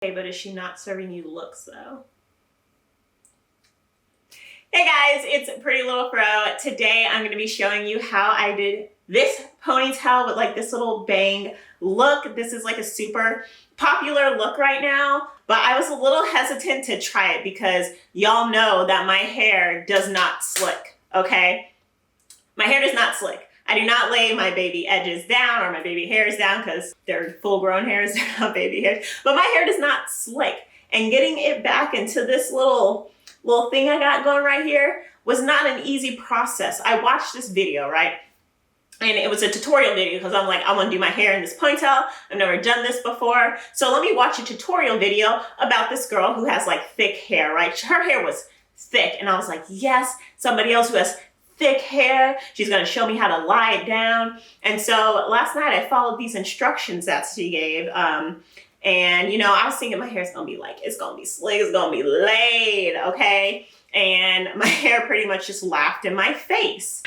Okay, but is she not serving you looks though? Hey guys, it's PrettyLittleFro. Today I'm going to be showing you how I did this ponytail with like this little bang look. This is like a super popular look right now, but I was a little hesitant to try it because y'all know that my hair does not slick, okay? My hair does not slick. I do not lay my baby edges down or my baby hairs down because they're full-grown hairs, they're not baby hairs, but my hair does not slick. And getting it back into this little thing I got going right here was not an easy process. I watched this video, right? And it was a tutorial video because I'm like, I want to do my hair in this ponytail. I've never done this before. So let me watch a tutorial video about this girl who has like thick hair, right? Her hair was thick. And I was like, yes, somebody else who has thick hair. She's going to show me how to lie it down. And so last night I followed these instructions that she gave. And you know, I was thinking my hair's going to be like, it's going to be slick, it's going to be laid, okay? And my hair pretty much just laughed in my face.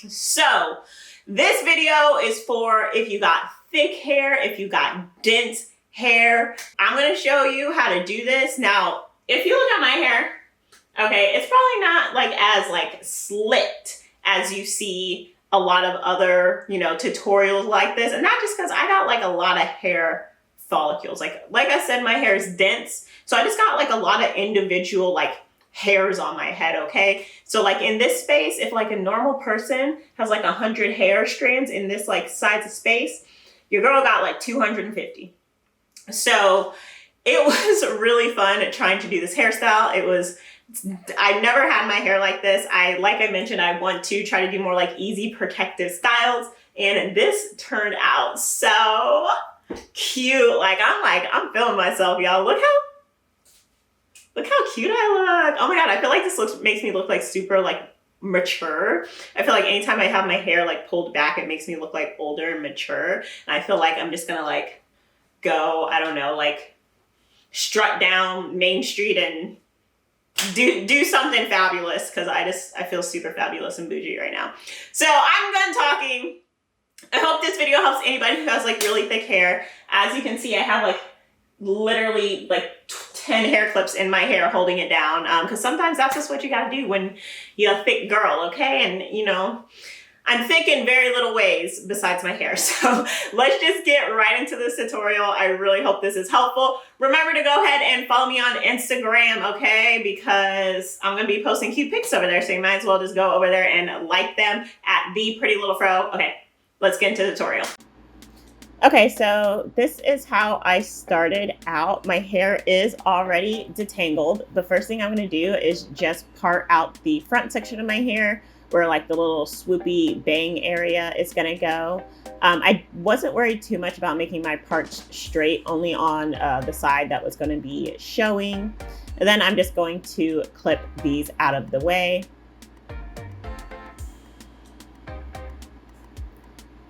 So this video is for if you got thick hair, if you got dense hair. I'm going to show you how to do this. Now, if you look at my hair, okay, it's probably not like as like slicked as you see a lot of other, you know, tutorials like this. And not just because I got like a lot of hair follicles. Like I said, my hair is dense. So I just got like a lot of individual like hairs on my head, okay? So like in this space, if like a normal person has like 100 hair strands in this like size of space, your girl got like 250. So it was really fun trying to do this hairstyle. I never had my hair like this. Like I mentioned, I want to try to do more like easy protective styles. And this turned out so cute. I'm feeling myself, y'all. Look how cute I look. Oh my God, I feel like this makes me look like super like mature. I feel like anytime I have my hair like pulled back, it makes me look like older and mature. And I feel like I'm just gonna like go, I don't know, like strut down Main Street and do something fabulous because I feel super fabulous and bougie right now. So I'm done talking. I hope this video helps anybody who has like really thick hair. As you can see, I have like literally like 10 hair clips in my hair holding it down because sometimes that's just what you gotta do when you're a thick girl, okay? And you know, I'm thick in very little ways besides my hair. So let's just get right into this tutorial. I really hope this is helpful. Remember to go ahead and follow me on Instagram, okay? Because I'm gonna be posting cute pics over there, so you might as well just go over there and like them at PrettyLittleFro. Okay, let's get into the tutorial. Okay, so this is how I started out. My hair is already detangled. The first thing I'm gonna do is just part out the front section of my hair where like the little swoopy bang area is gonna go. I wasn't worried too much about making my parts straight, only on the side that was gonna be showing. And then I'm just going to clip these out of the way.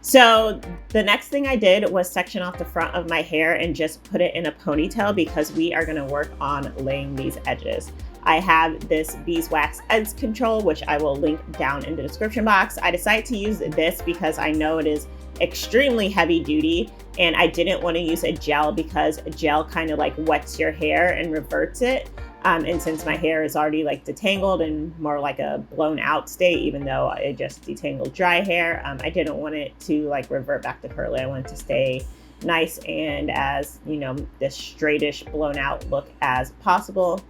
So the next thing I did was section off the front of my hair and just put it in a ponytail because we are gonna work on laying these edges. I have this beeswax edge control, which I will link down in the description box. I decided to use this because I know it is extremely heavy duty and I didn't want to use a gel because a gel kind of like wets your hair and reverts it. And since my hair is already like detangled and more like a blown out state, even though I just detangled dry hair, I didn't want it to like revert back to curly. I wanted to stay nice and as, you know, this straightish blown out look as possible.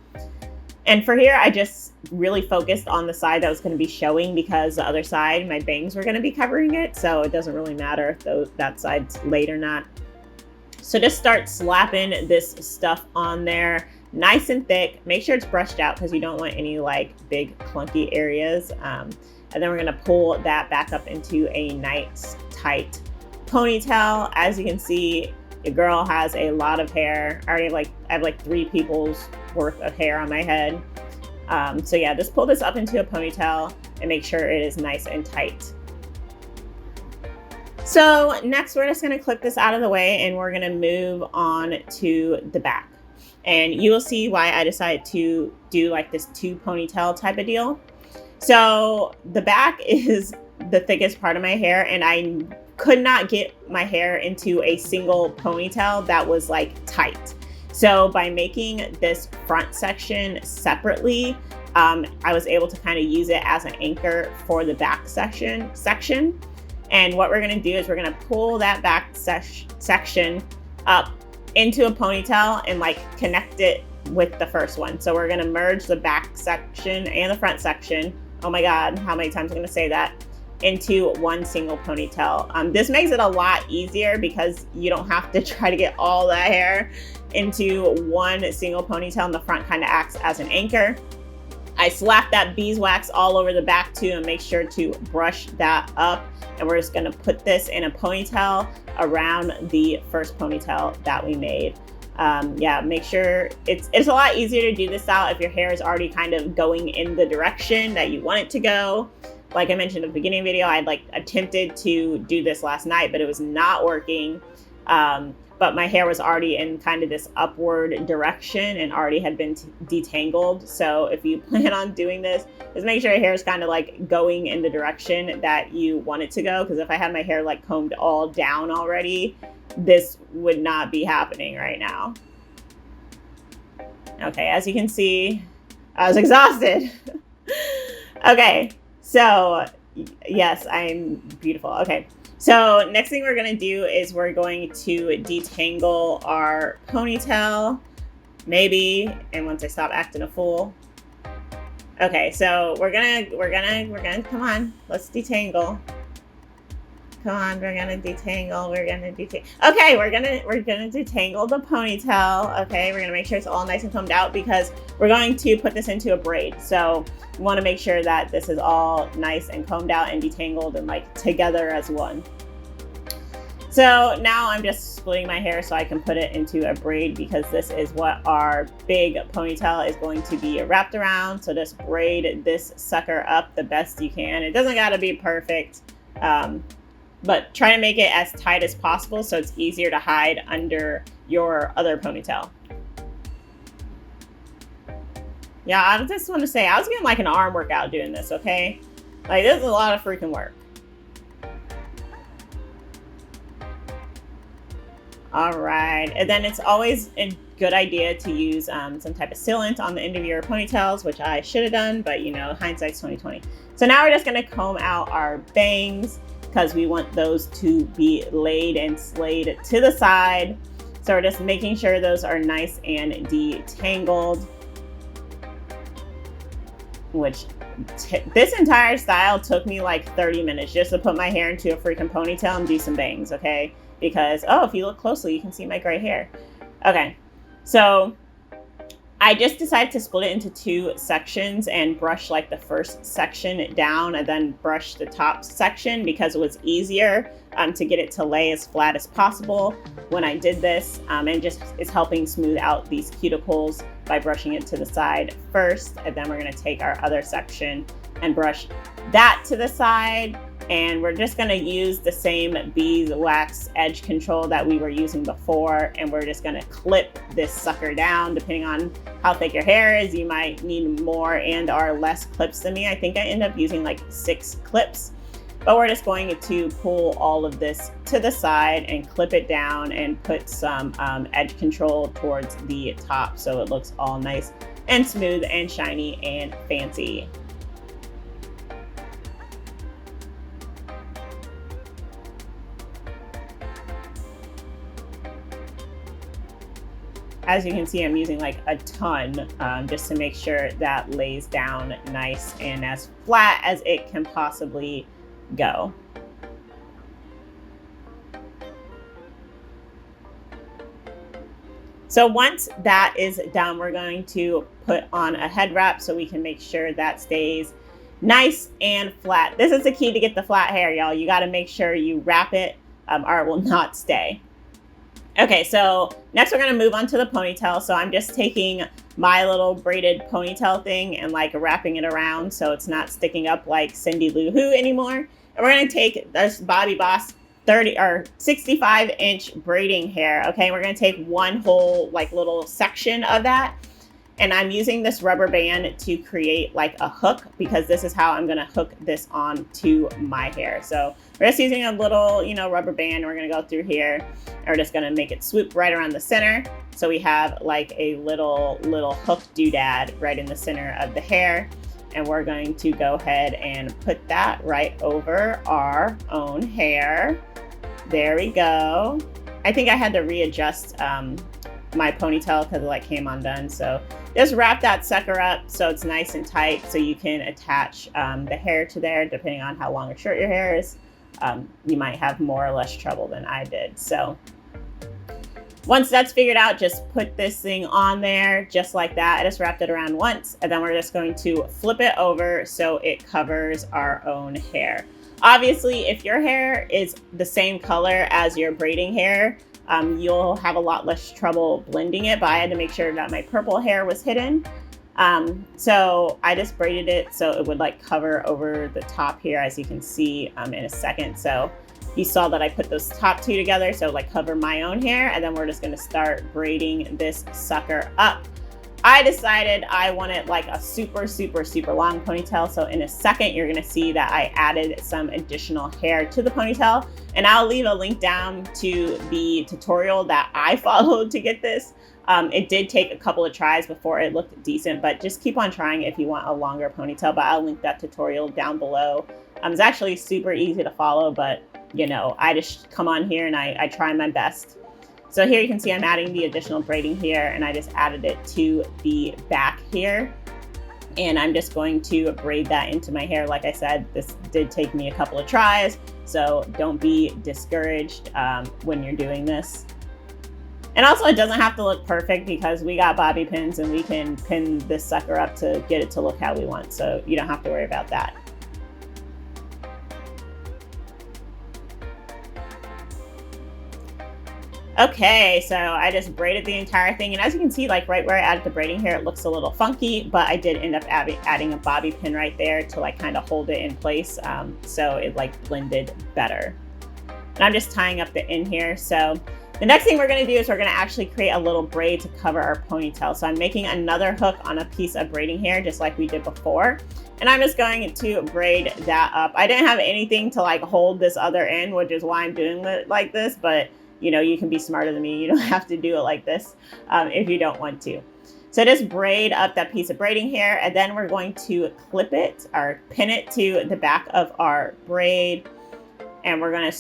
And for here, I just really focused on the side that was going to be showing because the other side, my bangs were going to be covering it. So it doesn't really matter if that side's laid or not. So just start slapping this stuff on there nice and thick. Make sure it's brushed out because you don't want any like big clunky areas. And then we're going to pull that back up into a nice tight ponytail. As you can see, the girl has a lot of hair. I have like 3 people's worth of hair on my head. So yeah, just pull this up into a ponytail and make sure it is nice and tight. So next we're just gonna clip this out of the way and we're gonna move on to the back. And you will see why I decided to do like this 2 ponytail type of deal. So the back is the thickest part of my hair and I could not get my hair into a single ponytail that was like tight. So by making this front section separately, I was able to kind of use it as an anchor for the back section. And what we're gonna do is we're gonna pull that back section up into a ponytail and like connect it with the first one. So we're gonna merge the back section and the front section. Oh my God, how many times I'm gonna say that? Into one single ponytail. This makes it a lot easier because you don't have to try to get all that hair into one single ponytail, and the front kind of acts as an anchor. I slapped that beeswax all over the back too, and make sure to brush that up. And we're just gonna put this in a ponytail around the first ponytail that we made. Yeah, make sure it's a lot easier to do this out if your hair is already kind of going in the direction that you want it to go. Like I mentioned in the beginning video, I'd like attempted to do this last night, but it was not working. But my hair was already in kind of this upward direction and already had been detangled. So if you plan on doing this, just make sure your hair is kind of like going in the direction that you want it to go. Because if I had my hair like combed all down already, this would not be happening right now. Okay, as you can see, I was exhausted. Okay, so yes, I'm beautiful. Okay. So next thing we're going to do is we're going to detangle our ponytail, maybe, and once I stop acting a fool. Okay, so we're gonna, come on, let's detangle. Come on, we're gonna detangle, Okay, we're gonna detangle the ponytail. Okay, we're gonna make sure it's all nice and combed out because we're going to put this into a braid. So we want to make sure that this is all nice and combed out and detangled and like together as one. So now I'm just splitting my hair so I can put it into a braid because this is what our big ponytail is going to be wrapped around. So just braid this sucker up the best you can. It doesn't gotta be perfect, but try to make it as tight as possible so it's easier to hide under your other ponytail. Yeah, I just want to say, I was getting like an arm workout doing this, okay? Like, this is a lot of freaking work. All right, and then it's always a good idea to use some type of sealant on the end of your ponytails, which I should have done, but you know, hindsight's 20/20. So now we're just gonna comb out our bangs because we want those to be laid and slayed to the side. So we're just making sure those are nice and detangled. Which this entire style took me like 30 minutes just to put my hair into a freaking ponytail and do some bangs, okay? Because, oh, if you look closely, you can see my gray hair. Okay, so I just decided to split it into two sections and brush like the first section down and then brush the top section because it was easier to get it to lay as flat as possible when I did this. And just it's helping smooth out these cuticles by brushing it to the side first. And then we're gonna take our other section and brush that to the side. And we're just gonna use the same beeswax edge control that we were using before. And we're just gonna clip this sucker down. Depending on how thick your hair is, you might need more and or less clips than me. I think I end up using like 6 clips. But we're just going to pull all of this to the side and clip it down and put some edge control towards the top so it looks all nice and smooth and shiny and fancy. As you can see, I'm using like a ton just to make sure that lays down nice and as flat as it can possibly go. So once that is done, we're going to put on a head wrap so we can make sure that stays nice and flat. This is the key to get the flat hair, y'all. You got to make sure you wrap it or it will not stay. Okay, so next we're gonna move on to the ponytail. So I'm just taking my little braided ponytail thing and like wrapping it around so it's not sticking up like Cindy Lou Who anymore. And we're gonna take this Bobby Boss 65-inch braiding hair. Okay, we're gonna take one whole like little section of that And I'm using this rubber band to create like a hook, because this is how I'm gonna hook this on to my hair. So we're just using a little, you know, rubber band. We're gonna go through here, and we're just gonna make it swoop right around the center. So we have like a little hook doodad right in the center of the hair. And we're going to go ahead and put that right over our own hair. There we go. I think I had to readjust my ponytail because it like came undone. So just wrap that sucker up so it's nice and tight, so you can attach the hair to there depending on how long or short your hair is. You might have more or less trouble than I did. So once that's figured out, just put this thing on there just like that. I just wrapped it around once, and then we're just going to flip it over so it covers our own hair. Obviously, if your hair is the same color as your braiding hair, you'll have a lot less trouble blending it, but I had to make sure that my purple hair was hidden. So I just braided it so it would like cover over the top here, as you can see in a second. So you saw that I put those top two together, so like cover my own hair, and then we're just gonna start braiding this sucker up. I decided I wanted like a super long ponytail. So in a second, you're gonna see that I added some additional hair to the ponytail, and I'll leave a link down to the tutorial that I followed to get this. It did take a couple of tries before it looked decent, but just keep on trying if you want a longer ponytail, but I'll link that tutorial down below. It's actually super easy to follow, but you know, I just come on here and I try my best. So here you can see I'm adding the additional braiding here, and I just added it to the back here. And I'm just going to braid that into my hair. Like I said, this did take me a couple of tries, so don't be discouraged when you're doing this. And also, it doesn't have to look perfect because we got bobby pins and we can pin this sucker up to get it to look how we want. So you don't have to worry about that. Okay, so I just braided the entire thing, and as you can see, like right where I added the braiding here, it looks a little funky, but I did end up adding a bobby pin right there to like kind of hold it in place, so it like blended better. And I'm just tying up the end here. So the next thing we're gonna do is we're gonna actually create a little braid to cover our ponytail. So I'm making another hook on a piece of braiding hair, just like we did before. And I'm just going to braid that up. I didn't have anything to like hold this other end, which is why I'm doing it like this, but you know, you can be smarter than me. You don't have to do it like this if you don't want to. So just braid up that piece of braiding hair, and then we're going to clip it or pin it to the back of our braid. And we're gonna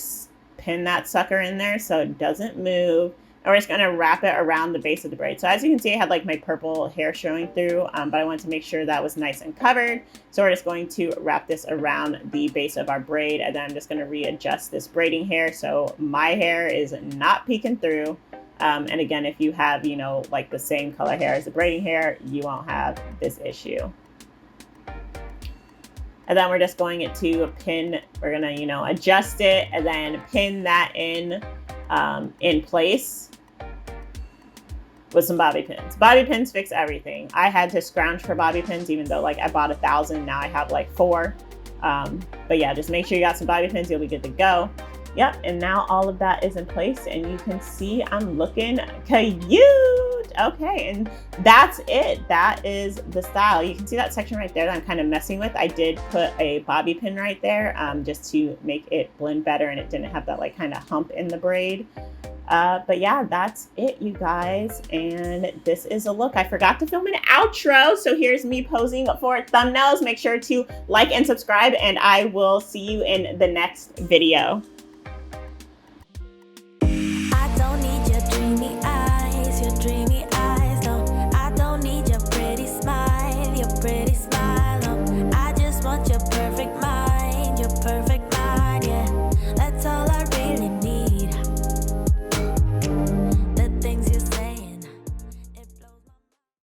pin that sucker in there so it doesn't move. And we're just gonna wrap it around the base of the braid. So as you can see, I had like my purple hair showing through, but I wanted to make sure that was nice and covered. So we're just going to wrap this around the base of our braid, and then I'm just gonna readjust this braiding hair so my hair is not peeking through. And again, if you have, you know, like the same color hair as the braiding hair, you won't have this issue. And then we're just going to pin, we're gonna, you know, adjust it and then pin that in place with some bobby pins. Bobby pins fix everything. I had to scrounge for bobby pins, even though like I bought 1,000, now I have like 4. But yeah, just make sure you got some bobby pins, you'll be good to go. Yep, and now all of that is in place, and you can see I'm looking cute. Okay, and that's it. That is the style. You can see that section right there that I'm kind of messing with. I did put a bobby pin right there just to make it blend better, and it didn't have that like kind of hump in the braid. But yeah, that's it, you guys. And this is a look. I forgot to film an outro, so here's me posing for thumbnails. Make sure to like and subscribe, and I will see you in the next video.